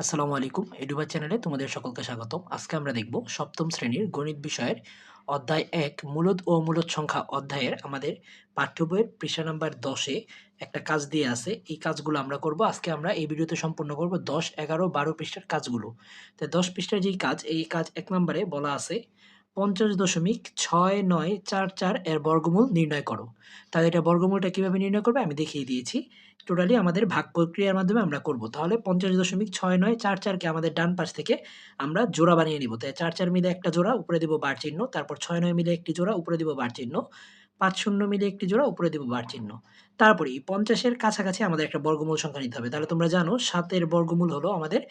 আসসালামু আলাইকুম। এডুবা চ্যানেলে তোমাদের সকলকে স্বাগতম। আজকে আমরা দেখব সপ্তম শ্রেণীর গণিত বিষয়ের অধ্যায় ১ মূলদ ও মূলদ সংখ্যা অধ্যায়ের আমাদের পাঠ্য বইয়ের পৃষ্ঠা নাম্বার ১০ এ একটা কাজ দিয়ে আছে। এই কাজগুলো আমরা করব। আজকে আমরা এই ভিডিওতে সম্পূর্ণ করব ১০, ১১, ১২ পৃষ্ঠার কাজগুলো। তো ১০ পৃষ্ঠার যেই কাজ, এই কাজ ১ নম্বরে বলা আছে ৫০.৬৯৪৪ এর বর্গমূল নির্ণয় করো। তাহলে এটা বর্গমূলটা কিভাবে নির্ণয় করবে আমি দেখিয়ে দিয়েছি। টোটালি আমাদের ভাগ প্রক্রিয়ার মাধ্যমে আমরা করব। তাহলে ৫০.৬৯৪৪ কে আমাদের ডান পাশ থেকে আমরা জোড়া বানিয়ে নিব। তাই ৪ মিলে একটা জোড়া, উপরে দিব বার চিহ্ন। তারপর ৬ মিলে একটি জোড়া, উপরে দিব বার চিহ্ন। ৫ মিলে একটি জোড়া, উপরে দিব বার চিহ্ন। তারপরে এই ৫০ এর কাছাকাছি আমাদের একটা বর্গমূল সংখ্যা নিতে হবে। তাহলে তোমরা জানো ৭ এর বর্গমূল হলো আমাদের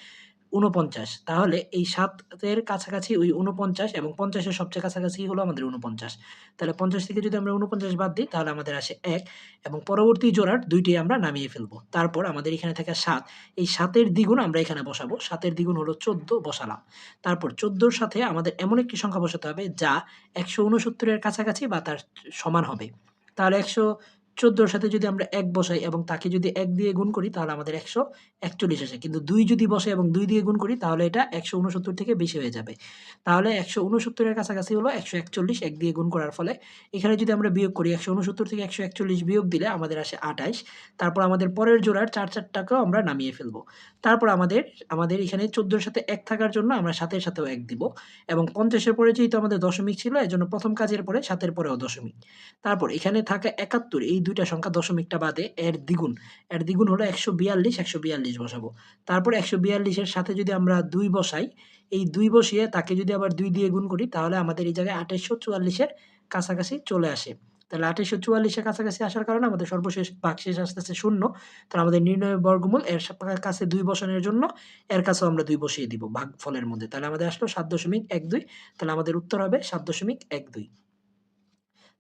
৪৯। তাহলে এই ৭ এর কাছাকাছি ওই ৪৯ এবং ৫০ এর সবচেয়ে কাছাকাছি হলো আমাদের ৪৯। তাহলে ৫০ থেকে যদি আমরা ৪৯ বাদ দিই তাহলে আমাদের আসে ১ এবং পরবর্তী জোড়ার ২ টি আমরা নামিয়ে ফেলবো। তারপর আমাদের এখানে থাকে ৭। এই ৭ এর দ্বিগুণ আমরা এখানে বসাবো। ৭ এর দ্বিগুণ হলো ১৪, বসালাম। তারপর ১৪ র সাথে আমাদের এমন একটি সংখ্যা বসাতে হবে যা ১৬৯ এর কাছাকাছি বা তার সমান হবে। তাহলে ১১৪ র সাথে যদি আমরা ১ বসাই এবং তাকে যদি ১ দিয়ে গুণ করি তাহলে আমাদের ১৪১ আসে। কিন্তু ২ যদি বসাই এবং ২ দিয়ে গুণ করি তাহলে এটা ১৬৯ থেকে বেশি হয়ে যাবে। তাহলে ১৬৯ এর কাছাকাছি হলো ১৪১, ১ দিয়ে গুণ করার ফলে। এখানে যদি আমরা বিয়োগ করি ১৬৯ থেকে ১৪১ বিয়োগ দিলে আমাদের আসে ২৮। তারপর আমাদের পরের জোড়ার ৪ টাকেও আমরা নামিয়ে ফেলবো। তারপর আমাদের এখানে ১৪ র সাথে ১ থাকার জন্য আমরা ৭ এর সাথেও ১ দিব এবং ৫০ এর পরে যেহেতু আমাদের দশমিক ছিল এজন্য প্রথম কাজের পরে ৭ এর পরেও দশমিক। তারপর এখানে থাকা ৭১, এই ২ টা সংখ্যা দশমিকটা বাদে এর দ্বিগুণ। এর দ্বিগুণ হলো ১৪২, ১৪২ বসাবো। তারপর ১৪২ এর সাথে যদি আমরা ২ বসাই, এই ২ বসিয়ে তাকে যদি আবার ২ দিয়ে গুণ করি তাহলে আমাদের এই জায়গায় ২৮৪৪ এর কাছাকাছি চলে আসে। তাহলে ২৮৪৪ এর কাছাকাছি আসার কারণে আমাদের সর্বশেষ ভাগশেষ আসতেছে ০। তাহলে আমাদের নির্ণয় বর্গমূল এর কাছে ২ বসানোর জন্য এর কাছেও আমরা ২ বসিয়ে দিব ভাগফলের মধ্যে। তাহলে আমাদের আসলো ৭.১২। তাহলে আমাদের উত্তর হবে ৭.১২।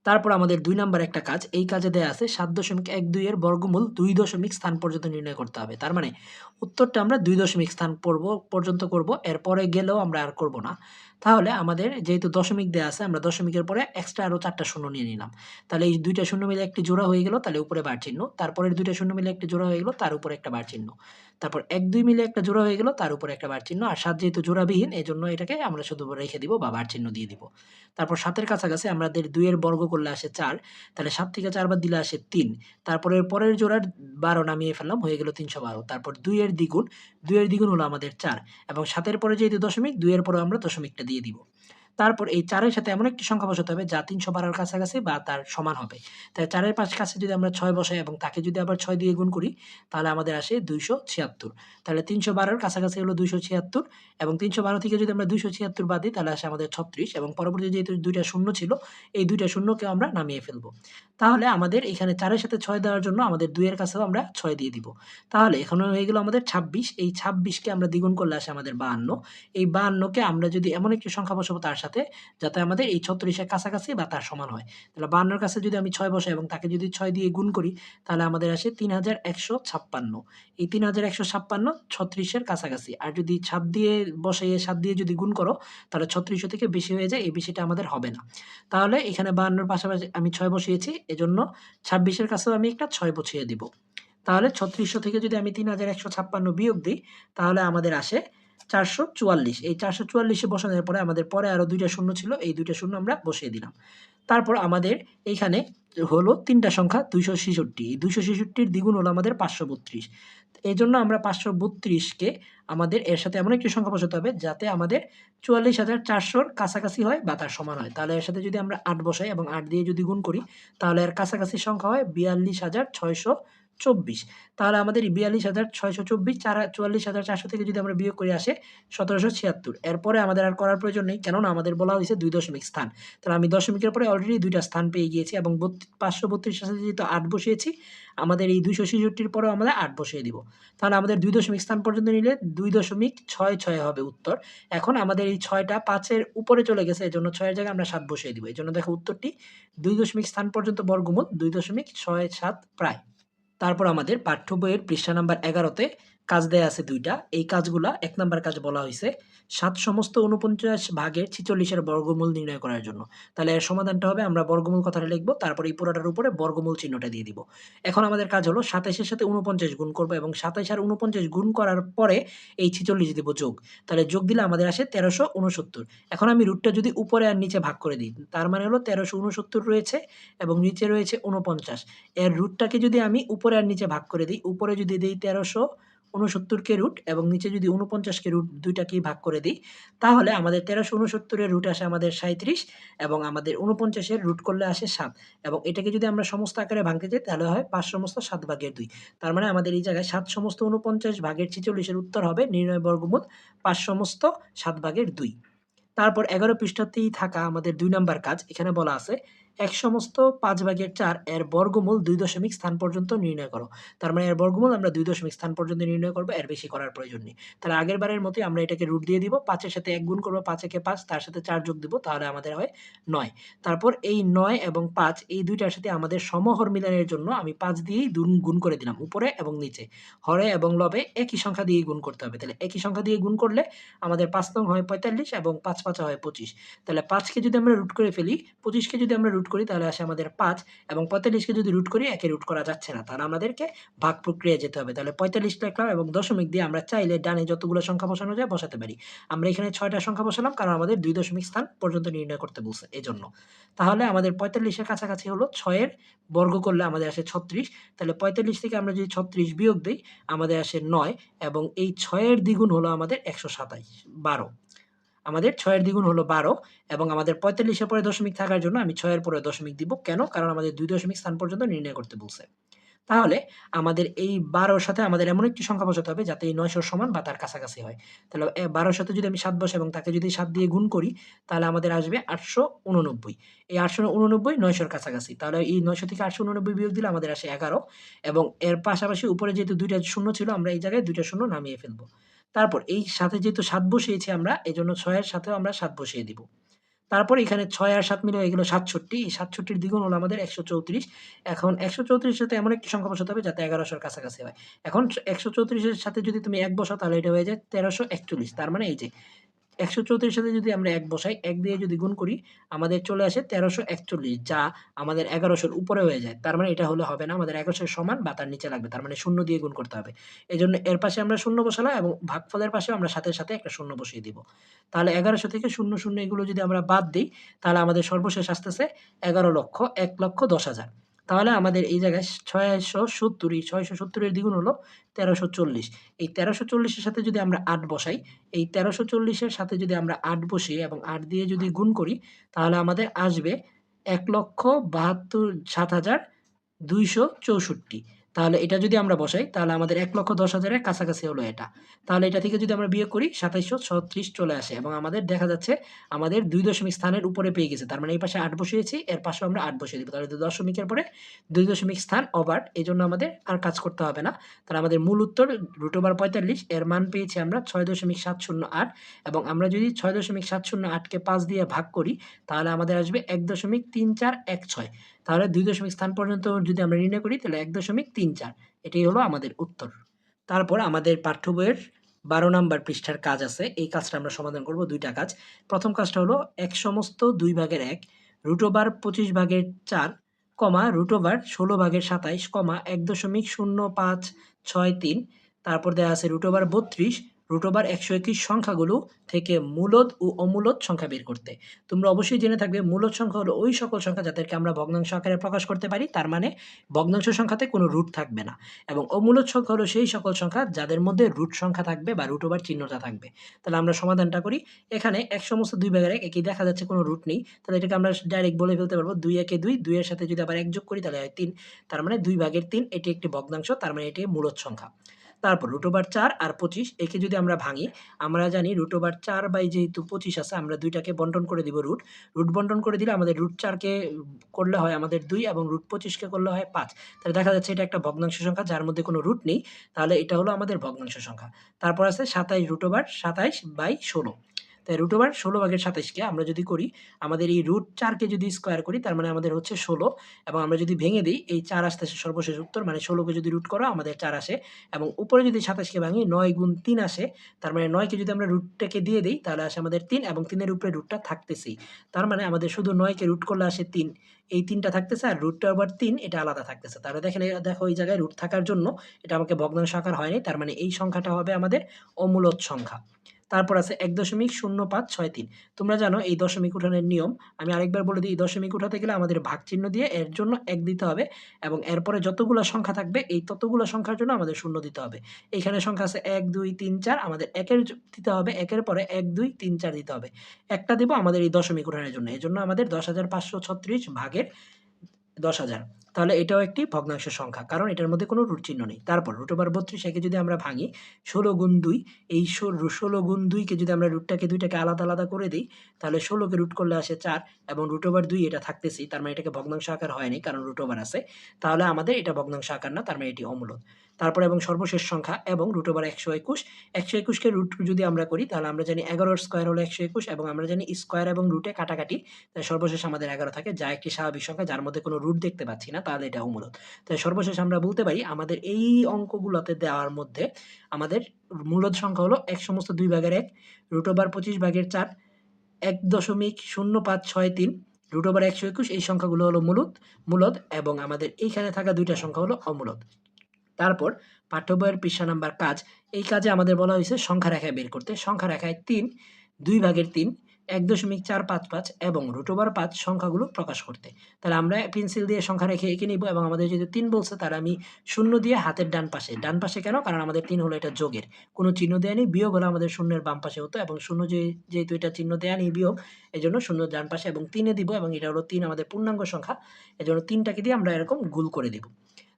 তারপর আমাদের ২ নাম্বার একটা কাজ। এই কাজে দেয়া আছে ৭.১২ এর বর্গমূল ২ দশমিক স্থান পর্যন্ত নির্ণয় করতে হবে। তার মানে উত্তরটা আমরা ২ দশমিক স্থান পর্যন্ত করব। এরপরে গেলেও আমরা আর করব না। তাহলে আমাদের যেহেতু দশমিক দেয়া আছে আমরা দশমিকের পরে এক্সট্রা আরো ৪ টা শূন্য নিয়ে নিলাম। তাহলে এই ২ টা শূন্য মিলে একটি জোড়া হয়ে গেল, তাহলে উপরে বার চিহ্ন। তারপরের ২ টা শূন্য মিলে একটি জোড়া হয়ে গেল, তার উপরে একটা বার চিহ্ন। তারপর ১-২ মিলে একটা জোড়া হয়ে গেল, তার উপরে একটা বার চিহ্ন। আর ৭ যেহেতু জোড়াবিহীন এজন্য এটাকে আমরা শুধু রেখে দিব বা বার চিহ্ন দিয়ে দিব। তারপর ৭ এর কাছাকাছি আমাদের ২ এর বর্গ করলে আসে ৪। তাহলে ৭ থেকে ৪ বাদ দিলে আসে ৩। তারপরে পরের জোড়ার ১২ নামিয়ে ফেললাম, হয়ে গেল ৩১২। তারপর ২ এর দ্বিগুণ, ২ এর দ্বিগুণ হলো আমাদের ৪ এবং ৭ এর পরে যেহেতু দশমিক, ২ এর পরেও আমরা দশমিকটা দিয়ে দিব। তারপর এই ৪ এর সাথে এমন একটি সংখ্যা বসাতে হবে যা ৩১২ এর কাছাকাছি বা তার সমান হবে। তাই ৪ এর কাছে যদি আমরা ৬ বসাই এবং তাকে যদি আবার ৬ দিয়ে গুণ করি তাহলে আমাদের আসে ২৭৬। তাহলে ৩১২ এর কাছাকাছি হলো ২৭৬ এবং ৩১২ থেকে যদি আমরা ২৭৬ বাদ দিই তাহলে আসে আমাদের ৩৬ এবং পরবর্তী যেহেতু ২ টা শূন্য ছিল, এই ২ টা শূন্যকেও আমরা নামিয়ে ফেলব। তাহলে আমাদের এখানে ৪ এর সাথে ৬ দেওয়ার জন্য আমাদের ২ এর কাছেও আমরা ৬ দিয়ে দিব। তাহলে এখানে হয়ে গেল আমাদের ২৬। এই ২৬ কে আমরা দ্বিগুণ করলে আসে আমাদের ৫২। এই ৫২ কে আমরা যদি এমন একটি সংখ্যা বসাবো তার সাথে যাতে আমাদের এই ৩৬ এর কাছাকাছি বা তার সমান হয়। তাহলে ৫২ এর কাছে যদি আমি ৬ বসাই এবং তাকে যদি ৬ দিয়ে গুণ করি তাহলে আমাদের আসে ৩১৫৬। এই ৩১৫৬ ৩৬ এর কাছাকাছি। আর যদি ৭ দিয়ে বসাইয়ে ৭ দিয়ে যদি গুণ করো তাহলে ৩৬০০ থেকে বেশি হয়ে যায়, এই বেশিটা আমাদের হবে না। তাহলে এখানে ৫২ এর পাশাপাশি আমি ৬ বসিয়েছি, এজন্য ২৬ এর কাছেও আমি একটা ৬ বসিয়ে দিব। তাহলে ৩৬০০ থেকে যদি আমি ৩১৫৬ বিয়োগ দিই তাহলে আমাদের আসে ৪৪৪। এই ৪৪৪ এ বসানোর পরে আমাদের পরে আরো ২ টা শূন্য ছিল, এই ২ টা শূন্য আমরা বসিয়ে দিলাম। তারপর আমাদের এইখানে হলো ৩ টা সংখ্যা ২৬৬। এই ২৬৬ র দ্বিগুণ হলো আমাদের ৫৩২। এজন্য আমরা ৫৩২ কে আমাদের এর সাথে এমন একটি সংখ্যা বসাতে হবে যাতে আমাদের ৪৪৪০০ র কাছাকাছি হয় বা তার সমান হয়। তাহলে এর সাথে যদি আমরা ৮ বসাই এবং ৮ দিয়ে যদি গুণ করি তাহলে এর কাছাকাছি সংখ্যা হয় ৪২৬২৪। তাহলে আমাদের এই ৪২৬২৪ ৪৪৪০০ থেকে যদি আমরা বিয়োগ করে আসে ১৭৭৬। এরপরে আমাদের আর করার প্রয়োজন নেই, কেননা আমাদের বলা হয়েছে ২ দশমিক স্থান। তাহলে আমি দশমিকের পরে অলরেডি ২ টা স্থান পেয়ে গিয়েছি এবং ৫৩২ এর সাথে যেহেতু ৮ বসিয়েছি, আমাদের এই ২৬৬ র পরেও আমরা ৮ বসিয়ে দিব। তাহলে আমাদের ২ দশমিক স্থান পর্যন্ত নিলে ২.৬৬ হবে উত্তর। এখন আমাদের এই ৬ টা ৫ এর উপরে চলে গেছে, এজন্য ৬ এর জায়গায় আমরা ৭ বসিয়ে দিব। এজন্য দেখো উত্তরটি ২ দশমিক স্থান পর্যন্ত বর্গমূল ২.৬৭ প্রায়। তারপর আমাদের পাঠ্য বইয়ের পৃষ্ঠা নাম্বার ১১ তে কাজ দেয়া আছে ২ টা। এই কাজগুলা ১ নাম্বার কাজ বলা হইছে ৭ সমস্ত ৪৯ ভাগের ৪৬ এর বর্গমূল নির্ণয় করার জন্য। তাহলে এর সমাধানটা হবে আমরা বর্গমূল কথাটা লিখব, তারপরে এই পুরোটার উপরে বর্গমূল চিহ্নটা দিয়ে দিব। এখন আমাদের কাজ হলো ২৭ এর সাথে ৪৯ গুণ করব এবং ২৭ আর ৪৯ গুণ করার পরে এই ৪৬ দিব যোগ। তাহলে যোগ দিলে আমাদের আসে ১৩৬৯। এখন আমি রুটটা যদি উপরে আর নিচে ভাগ করে দিই, তার মানে হলো ১৩৬৯ রয়েছে এবং নিচে রয়েছে ৪৯। এর রুটটাকে যদি আমি উপরে আর নিচে ভাগ করে দিই, উপরে যদি দেই ১৩৬৯ কে রুট এবং নিচে যদি ৪৯ কে রুট ২ টাকেই ভাগ করে দিই, তাহলে আমাদের ১৩৬৯ এর রুট আসে আমাদের ৩৭ এবং আমাদের ৪৯ এর রুট করলে আসে ৭ এবং এটাকে যদি আমরা সমস্ত আকারে ভাঙতে যাই তাহলে হয় ৫ সমস্ত ৭ ভাগের ২। তার মানে আমাদের এই জায়গায় ৭ সমস্ত ৪৯ ভাগের ৪৬ এর উত্তর হবে নির্ণয় বর্গমূল ৫ সমস্ত ৭ ভাগের ২। তারপর ১১ পৃষ্ঠাতেই থাকা আমাদের ২ নাম্বার কাজ এখানে বলা আছে ১ সমস্ত ৫ ভাগের ৪ এর বর্গমূল ২ দশমিক স্থান পর্যন্ত নির্ণয় করো। তার মানে এর বর্গমূল আমরা ২ দশমিক স্থান পর্যন্ত নির্ণয় করব, এর বেশি করার প্রয়োজন নেই। তাহলে আগের বারের মতোই আমরা এটাকে রুট দিয়ে দিব। ৫ এর সাথে ১ গুণ করব, ৫ একে ৫, তার সাথে ৪ যোগ দিব, তাহলে আমাদের হয় ৯। তারপর এই ৯ এবং ৫ এই ২ টার সাথে আমাদের সমহর মিলানের জন্য আমি ৫ দিয়েই গুণ করে দিলাম উপরে এবং নিচে। হরে এবং লবে একই সংখ্যা দিয়েই গুণ করতে হবে। তাহলে একই সংখ্যা দিয়ে গুণ করলে আমাদের ৫ নং হয় ৪৫ এবং ৫ ৫ হয় ২৫। তাহলে ৫ কে যদি আমরা রুট করে ফেলি, ২৫ কে যদি আমরা রুট করি তাহলে আসে আমাদের ৫ এবং ৪৫ কে যদি রুট করি একে রুট করা যাচ্ছে না। তাহলে আমাদেরকে ভাগ প্রক্রিয়ায় যেতে হবে। তাহলে ৪৫ লিখলাম এবং দশমিক দিয়ে আমরা চাইলে ডানে যতগুলো সংখ্যা বসানো যায় বসাতে পারি। আমরা এখানে ৬ টা সংখ্যা বসালাম কারণ আমাদের ২ দশমিক স্থান পর্যন্ত নির্ণয় করতে বলছে এজন্য। তাহলে আমাদের ৪৫ এর কাছাকাছি হলো ৬ এর বর্গ করলে আমাদের আসে ৩৬। তাহলে ৪৫ থেকে আমরা যদি ৩৬ বিয়োগ দেই আমাদের আসে ৯ এবং এই ৬ এর দ্বিগুণ হলো আমাদের ১২৭, ১২। আমাদের ৬ এর দ্বিগুণ হলো ১২ এবং আমাদের ৪৫ এর পরে দশমিক থাকার জন্য আমি ৬ এর পরে দশমিক দিব। কেন? কারণ আমাদের ২ দশমিক স্থান পর্যন্ত নির্ণয় করতে বলছে। তাহলে আমাদের এই ১২ র সাথে আমাদের এমন একটি সংখ্যা বসাতে হবে যাতে এই ৯০০ সমান বা তার কাছাকাছি হয়। তাহলে ১২ র সাথে যদি আমি ৭ বসাই এবং তাকে যদি ৭ দিয়ে গুণ করি তাহলে আমাদের আসবে ৮৮৯। এই ৮৮৯ ৯০০ র কাছাকাছি। তাহলে এই ৯০০ থেকে ৮৮৯ বিয়োগ দিলে আমাদের আসে ১১ এবং এর পাশাপাশি উপরে যেহেতু ২ টা শূন্য ছিল আমরা এই জায়গায় ২ টা শূন্য নামিয়ে ফেলব। তারপর এই সাথে যেহেতু ৭ বসিয়েছি আমরা এজন্য ৬ এর সাথেও আমরা ৭ বসিয়ে দিব। তারপর এখানে ৬ আর ৭ মিলে হয়ে গেল ৬৭। এই ৬৭ র দ্বিগুণ হলো আমাদের ১৩৪। এখন ১৩৪ এর সাথে এমন একটি সংখ্যা বসাতে হবে যাতে ১১০০ র কাছাকাছি হয়। এখন ১৩৪ এর সাথে যদি তুমি ১ বসাও তাহলে এটা হয়ে যায় ১৩৪১। তার মানে এই যে ১৩৪ এর সাথে যদি আমরা ১ বসাই, ১ দিয়ে যদি গুণ করি আমাদের চলে আসে ১৩৪১ যা আমাদের ১১০০ র উপরে হয়ে যায়। তার মানে এটা হলে হবে না। আমাদের ১১০০ এর সমান বা তার নিচে লাগবে। তার মানে ০ দিয়ে গুণ করতে হবে। এজন্য এর পাশে আমরা ০ বসালাম এবং ভাগফলের পাশেও আমরা সাথে, সাথে একটা ০ বসিয়ে দিব। তাহলে ১১০০ থেকে ০০ এগুলো যদি আমরা বাদ দেই তাহলে আমাদের সর্বশেষ আসতেছে ১১,০০,০০০, ১,১০,০০০। তাহলে আমাদের এই জায়গায় ৬৭০, এই ৬৭০ এর দ্বিগুণ হলো ১৩৪০। এই ১৩৪০ এর সাথে যদি আমরা ৮ বসাই, এই ১৩৪০ এর সাথে যদি আমরা ৮ বসিয়ে এবং ৮ দিয়ে যদি গুণ করি তাহলে আমাদের আসবে ১,৭২,৭,২৬৪। তাহলে এটা যদি আমরা বসাই তাহলে আমাদের ১,১০,০০০ এর কাছাকাছি হলো এটা। তাহলে এটা থেকে যদি আমরা বিয়োগ করি ২৭৩৬ চলে আসে এবং আমাদের দেখা যাচ্ছে আমাদের ২ দশমিক স্থানের উপরে পেয়ে গেছে। তার মানে এই পাশে ৮ বসিয়েছি, এর পাশেও আমরা ৮ বসিয়ে দিব। তাহলে দশমিকের পরে ২ দশমিক স্থান ওভার, এজন্য আমাদের আর কাজ করতে হবে না। তাহলে আমাদের মূল উত্তর √৪৫ এর মান পেয়েছি আমরা ৬.৭০৮ এবং আমরা যদি ৬.৭০৮ কে ৫ দিয়ে ভাগ করি তাহলে আমাদের আসবে ১.3416। তাহলে ২ দশমিক স্থান পর্যন্ত যদি আমরা নির্ণয় করি তাহলে ১.34। এটাই হলো আমাদের উত্তর। তারপর আমাদের পাঠ্য বইয়ের ১২ নাম্বার পৃষ্ঠার কাজ আছে। এই কাজটা আমরা সমাধান করব ২ টা কাজ। প্রথম কাজটা হলো ১ সমস্ত ২ ভাগের ১ √২৫ ভাগের ৪, √১৬ ভাগের ২৭, ১.০৫৬৩। তারপর দেয়া আছে √৩২, √১২১ সংখ্যাগুলো থেকে মূলদ ও অমূলদ সংখ্যা বের করতে। তোমরা অবশ্যই জেনে থাকবে মূলদ সংখ্যা হলো ওই সকল সংখ্যা যাদেরকে আমরা ভগ্নাংশ আকারে প্রকাশ করতে পারি। তার মানে ভগ্নাংশ সংখ্যাতে কোনো রুট থাকবে না। এবং অমূলদ সংখ্যা হলো সেই সকল সংখ্যা যাদের মধ্যে রুট সংখ্যা থাকবে বা √ওভার চিহ্নটা থাকবে। তাহলে আমরা সমাধানটা করি। এখানে ১ সমস্ত ২ ভাগের ১ একেই দেখা যাচ্ছে কোনো রুট নেই। তাহলে এটাকে আমরা ডাইরেক্ট বলে ফেলতে পারবো ২ একে ২, ২ এর সাথে যদি আবার ১ যোগ করি তাহলে হয় ৩। তার মানে ২ ভাগের ৩ এটি একটি ভগ্নাংশ, তার মানে এটি মূলদ সংখ্যা। তারপর √৪ আর ২৫ একে যদি আমরা ভাঙি, আমরা জানি √৪ যেহেতু ২৫ আছে আমরা ২ টাকে বন্টন করে দিব রুট। রুট বন্টন করে দিলে আমাদের √৪ কে করলে হয় আমাদের ২ এবং √২৫ কে করলে হয় ৫। তাহলে দেখা যাচ্ছে এটা একটা ভগ্নাংশ সংখ্যা যার মধ্যে কোনো রুট নেই। তাহলে এটা হলো আমাদের ভগ্নাংশ সংখ্যা। তারপর আছে ২৭ √২৭/১৬। তাই √16/27কে আমরা যদি করি, আমাদের এই √4কে যদি স্কোয়ার করি তার মানে আমাদের হচ্ছে 16, এবং আমরা যদি ভেঙে দিই এই 4 আসতেছে সর্বশেষ উত্তর, মানে 16কে যদি রুট করো আমাদের 4 আসে, এবং উপরে যদি 27কে ভাঙি 9 গুণ 3 আসে, তার মানে 9কে যদি আমরা রুটটাকে দিয়ে দেই তাহলে আসে আমাদের 3, এবং 3 এর উপরে রুটটা থাকতেছেই। তার মানে আমাদের শুধু 9কে রুট করলে আসে 3, এই 3টা থাকতেছে আর √টা আবার 3 এটা আলাদা থাকতেছে। তাহলে দেখেন দেখো এই জায়গায় রুট থাকার জন্য এটা আমাকে ভগ্নাংশ আকার হয়নি, তার মানে এই সংখ্যাটা হবে আমাদের অমূলদ সংখ্যা। তারপর আছে ১.০৫৬৩। তোমরা জানো এই দশমিক উঠানের নিয়ম। আমি আরেকবার বলে দিই, এই দশমিক উঠাতে গেলে আমাদের ভাগ চিহ্ন দিয়ে এর জন্য ১ দিতে হবে, এবং এরপরে যতগুলা সংখ্যা থাকবে এই ততগুলা সংখ্যার জন্য আমাদের 0 দিতে হবে। এইখানে সংখ্যা আছে ১, ২, ৩, ৪, আমাদের ১ এর দিতে হবে, ১ এর পরে ১, ২, ৩, ৪ দিতে হবে। একটা দিব আমাদের এই দশমিক উঠানের জন্য। এজন্য আমাদের ১০,৫৩৬ ভাগের ১০,০০০। তাহলে এটাও একটি ভগ্নাংশ সংখ্যা, কারণ এটার মধ্যে কোনো রুট চিহ্ন নেই। তারপর √32 একে যদি আমরা ভাঙি ১৬ গুণ ২, এই ১৬ গুণ ২ কে যদি আমরা রুটটাকে ২ টাকে আলাদা, আলাদা করে দেই, তাহলে ১৬ কে রুট করলে আসে ৪, এবং √২ এটা থাকতেছেই, তার মানে এটাকে ভগ্নাংশ আকার হয়নি কারণ √ওভার আছে। তাহলে আমাদের এটা ভগ্নাংশ আকার না, তার মানে এটি অমূলদ। তারপর এবং সর্বশেষ সংখ্যা এবং √১২১, ১২১ কে রুট যদি আমরা করি তাহলে আমরা জানি ১১ এর স্কয়ার হলো ১২১, এবং আমরা জানি স্কয়ার এবং রুটে কাটাকাটি, তাই সর্বশেষ আমাদের ১১ থাকে, যা একটি স্বাভাবিক সংখ্যা যার মধ্যে কোনো রুট দেখতে পাচ্ছি না, তাহলে এটা অমূলদ। তাই সর্বশেষ আমরা বলতে পারি আমাদের এই অঙ্কগুলোতে দেওয়ার মধ্যে আমাদের মূলদ সংখ্যা হলো ১ সমস্ত ২ ভাগের ১, √২৫/৪, ১.০৫৬৩, √১২১, এই সংখ্যাগুলো হলো মূলদ, এবং আমাদের এইখানে থাকা ২টা সংখ্যা হলো অমূলদ। তারপর পাঠ্য বইয়ের পৃষ্ঠা নাম্বার কাজ, এই কাজে আমাদের বলা হয়েছে সংখ্যা রেখায় বের করতে। সংখ্যা রেখায় ৩, ২/৩, ১.৪55 এবং √৫ সংখ্যাগুলো প্রকাশ করতে। তাহলে আমরা পেন্সিল দিয়ে সংখ্যা রেখে এঁকে নিব, এবং আমাদের যেহেতু ৩ বলছে তাহলে আমি ০ দিয়ে হাতের ডান পাশে কেন? কারণ আমাদের ৩ হলো এটা যোগের, কোনো চিহ্ন দেয়া নেই, বিয়োগ হলে আমাদের 0-এর বাম পাশে হতো, এবং 0 যেহেতু এটা চিহ্ন দেয়া নেই বিয়োগ, এজন্য 0 ডান পাশে এবং ৩ এ দিব, এবং এটা হলো ৩ আমাদের পূর্ণাঙ্গ সংখ্যা, এজন্য ৩টাকে দিয়ে আমরা এরকম গুল করে দিব।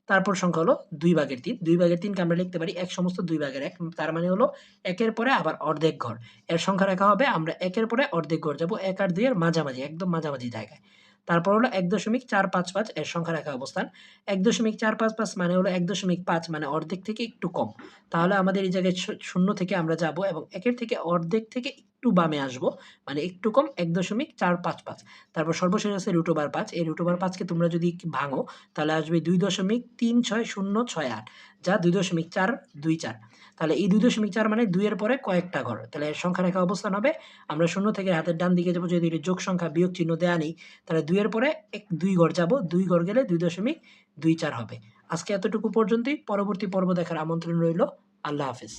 তারপর সংখ্যা হলো ২/৩, ২/৩ কে আমরা লিখতে পারি ১ সমস্ত ২/১, তার মানে হলো ১ এর পরে আবার অর্ধেক ঘর। এর সংখ্যা রেখা হবে আমরা ১ এর পরে অর্ধেক ঘর যাব, ১ আর ২ এর মাঝামাঝি, একদম মাঝামাঝি জায়গায়। তারপর হলো ১.৪55 এর সংখ্যা রেখা অবস্থান। ১.৪55 মানে হলো ১.৫ মানে অর্ধেক থেকে একটু কম। তাহলে আমাদের এই জায়গায় ০ থেকে আমরা যাব, এবং ১ এর থেকে অর্ধেক থেকে একটু বামে আসবো, মানে একটু কম ১.৪55। তারপর সর্বশেষ আছে √৫, এই √৫ কে তোমরা যদি ভাঙো তাহলে আসবে ২.৩৬০৬৮, যা ২.৪24। তাহলে এই ২.৪ মানে ২ এর পরে কয়েকটা ঘর। তাহলে এর সংখ্যা রেখা অবস্থান হবে, আমরা ০ থেকে হাতের ডান দিকে যাবো, যেহেতু এটি যোগ সংখ্যা বিয়োগ চিহ্ন দেয়া নেই, তাহলে ২ এর পরে ২ ঘর যাব, ২ ঘর গেলে ২.24 হবে। আজকে এতটুকু পর্যন্তই। পরবর্তী পর্ব দেখার আমন্ত্রণ রইল। আল্লাহ হাফেজ।